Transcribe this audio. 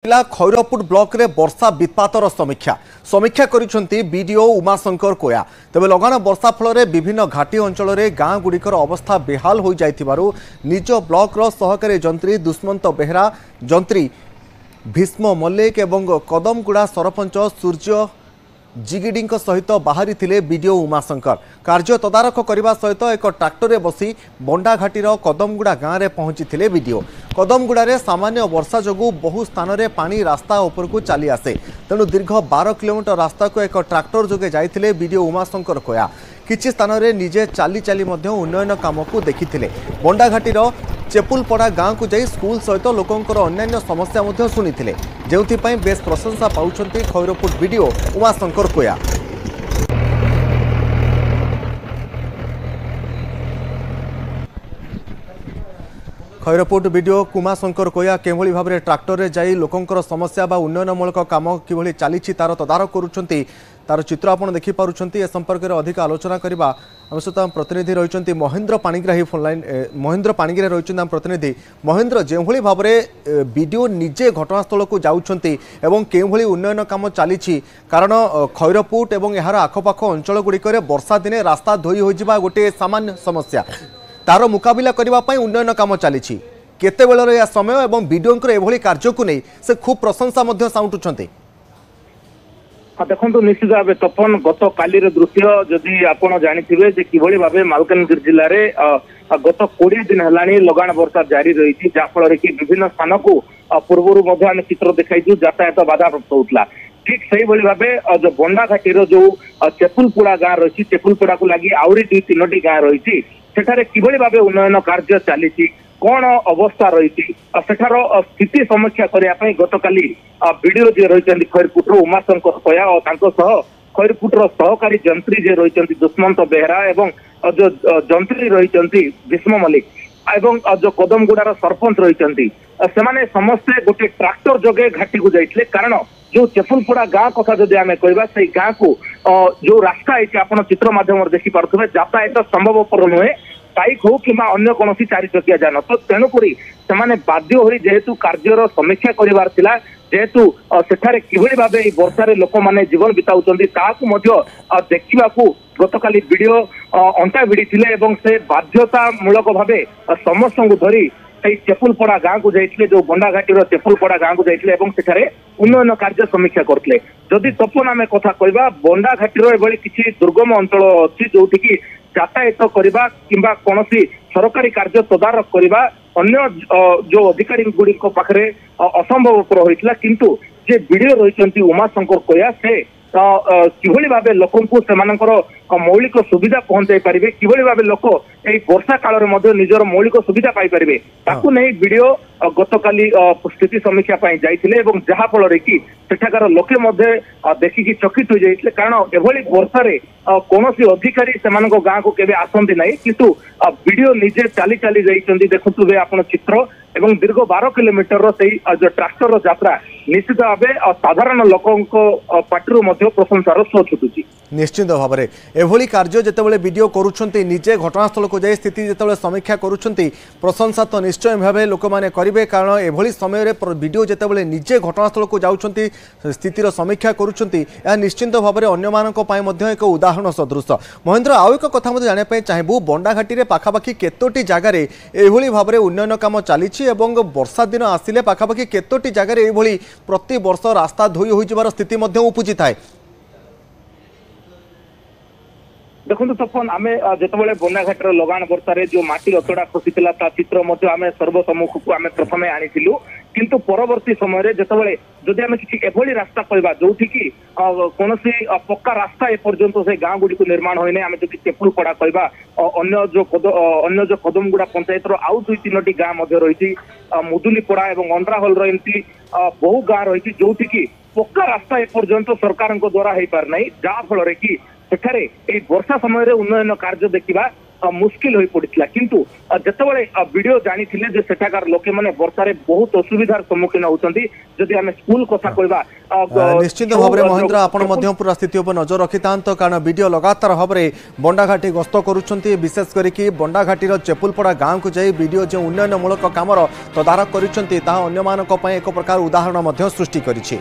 खैरपुट block रे वर्षा वित्पातर समीक्षा समीक्षा करिसेंती बीडीओ उमाशंकर कोया। तेबे लगान वर्षा फल विभिन्न घाटी अंचल में गाँ गुड़िकर अवस्था बेहाल हो जाइथिबारु निज ब्लॉक रो सहकारी जंत्री दुष्मंत बेहरा जंत्री भीष्म मल्लिक एवं कदमगुड़ा सरपंच सूर्य जिगिडी सहित बाहरी थिले बीडीओ उमाशंकर। कार्य तदारख करने सहित एक ट्राक्टर बसी बंडाघाटीर कदमगुड़ा गाँव में पहुंची थे बीडीओ। कदमगुड़ा सामान्य वर्षा जोगु बहु स्थान में पानी रास्ता उपर को चली आसे, तेणु दीर्घ 12 किलोमीटर रास्ता को एक ट्राक्टर जोगे जाइथिले बीडीओ उमाशंकर कोया। किछि स्थान में निजे चाली चाली उन्नयन काम को देखिथिले। बंडाघाटीर चेपुलपड़ा गाँव को जाई स्कूल सहित लोकंकर अन्यान्य समस्या शुणिथिले, जेउथिपाई बेस प्रशंसा पाउछंती खैरपुट बीडीओ उमाशंकर कोया। खैरपुट बीडीओ उमाशंकर कोया केभली भाव में ट्राक्टर रे जाई लोकंकर समस्या बा उन्नयनमूलक काम किभली चली तार तदारख करुछंती तार चित्र आपन देखि पारुछंती। ए संपर्क में अधिक आलोचना करबा आम सहित प्रतिनिधि रहिछंती महेंद्र पाणिग्राही फोनलाइन महेंद्र पाणिग्राही रहिछंती आम प्रतिनिधि। महेंद्र जेभली भाव में बीडीओ निजे घटनास्थल को जाउछंती एवं केभली उन्नयन काम चली कारण खैरपुट एवं यार आखपाख अंचल गुड़िकर वर्षा दिने रास्ता धोई हो जिबा गोटे सामान्य समस्या, तार मुकाबिला करने उन्नयन काम चली केते बेलर या समय एवं बीडीओंकर एभली कार्य को नहीं से खूब प्रशंसा साउंटुछंती। देखो निश्चित भाव तपन गत काली दृश्य जदि आपड़ जानिथिबे जे किभली भाबे मालकानगिरी जिल्ला रे गत 20 दिन हेलानी लगान वर्षा जारी रही जाफल कि विभिन्न स्थान को पूर्वर आम चित्र देखाई यातायात बाधाप्राप्त होता। ठीक से भावे जो बंडाघाटीर जो चेपुलपड़ा गाँ रही चेपुलपड़ा को लगी आहरी 2-3 गाँ रही सेठारे किभली भाबे उन्नयन कार्य चली कौन अवस्था रही सेठार स्थिति समीक्षा करने गतकाली बीडीओ जी रही खैरपुटर उमाशंकर कोया और खैरपुटर सहकारी जंत्री जे रही दुष्मंत बेहरा एवं जो जंत्री रही भीष्म मल्लिक एवं जो कदमगुड़ार सरपंच रही से समस्ते गोटे ट्राक्टर जोगे घाटी को जाइए। कारण जो चेपुलपड़ा गाँ कथा जदि आम कहवा से गाँ को जो रास्ता है आप चित्र माध्यम देखिपे यातायात संभवपर नुहे बाइक हो कि अन्य कौन 4 चकिया जान तो तेणुक से बाध्य हो जेहेतु कार्यर समीक्षा करार जेहेतु सेठारे किभली भाबे वर्षारे लोक माने जीवन बिताउछंती ताकू देखा गतकाली वीडियो अंटा भिड़ी थिले एवं से बाध्यतामूलक भावे समस्त को धरी चेपुलपड़ा गाँ को जाइए जो बंडाघाटीर चेपुलपड़ा गाँ को जाइए सेठारे उन्नयन कार्य समीक्षा करते। जदि तपन आम कथा कहवा बंडाघाटीर एभली किसी दुर्गम अंचल अच्छी जो यातायात करवा किंबा कौन सरकारी कार्य तदारख करवा अन्य जो अधिकारी गुड़ी पाखे असंभवपर होता किंतु जे बीडीओ रही उमाशंकर कोया से किभली भाबे लोकंकु सेमानकर मौलिक सुविधा पहुंचाई पारिबे किभली भाबे लोक ए वर्षा काल में निजर मौलिक सुविधा पाई पारिबे ताकू नहीं बीडीओ गतकाली स्थिति समीक्षा जाइथिले एवं जहा फल कि सेठाकार लोके देखिकी चकित हो जाइथिले। कारण एभली वर्षारे कौनसी अधिकारी सेमानक गाँ को केबे आसंती नहीं किंतु बीडीओ निजे चाली चाली जाइछंती देखुथुबे आपण चित्र एवं दीर्घ 12 किलोमीटर जो ट्राक्टर यात्रा निश्चित भाव साधारण लोकों पार्टी प्रशंसार स्व छुटुची। निश्चित भाव में एभली कार्य जितेबाला वीडियो करुछंती निजे घटनास्थल को जाई स्थिति जितेबाला समीक्षा करुछंती प्रशंसा तो निश्चय भाव लोक मैंने करेंगे। कारण एभली समय वीडियो जितेबाला निजे घटनास्थल को जाउछंती स्थितिर समीक्षा करुछंती या निश्चित भाव में अन्य एक उदाहरण सदृश। महेंद्र आउ एक कथा जानापी चाहबू बंडाघाटी में पाखापाखि केतोटी जगार एभली भाव में उन्नयन काम चली वर्षा दिन आसिले पाखापाखि केतोटी जगार एभली प्रति वर्ष रास्ता धोई हो जिबार स्थिति उपजी थाए। देखो तपन आम जिते बंडाघाटर लगान वर्षार जो माटी अतड़ा खसीला चित्र आम सर्वसम्मुख को आम प्रथम आनी किंतु परवर्ती समय जिते जदि आम किसी एभली रास्ता कहवा जो कौन पक्का रास्ता एपर्यंत से गाँ गुड़ी को निर्माण होने आम जो चेपुलपड़ा कहवा अन्य जो कदमगुड़ा पंचायतर आउ 2-3 गाँ रही मुदुलीपड़ा और अंड्राहल एमती बहु गाँ रही जो पक्का रास्ता एपर्यंत सरकार द्वारा हो पार ना जहाँफल कि सेठारे वर्षा समय उन्नयन कार्य देखा मुस्किल हो पड़ता किंतु जितेबाला वीडियो जानी जे सेठाकार लोके माने वर्षारे बहुत असुविधार सम्मुखीन होती जदि आम स्कूल कथा कहवा निश्चित भाव में महेंद्र आपण पूरा स्थिति उपर नजर रखि था कारण वीडियो लगातार भाव में बंडाघाटी गस्त करुँच विशेष करके बंडाघाटीर चेपुलपड़ा गाँव को जाई वीडियो जो उन्नयनमूलक काम तदारख कर एक प्रकार उदाहरण सृष्टि करिछि।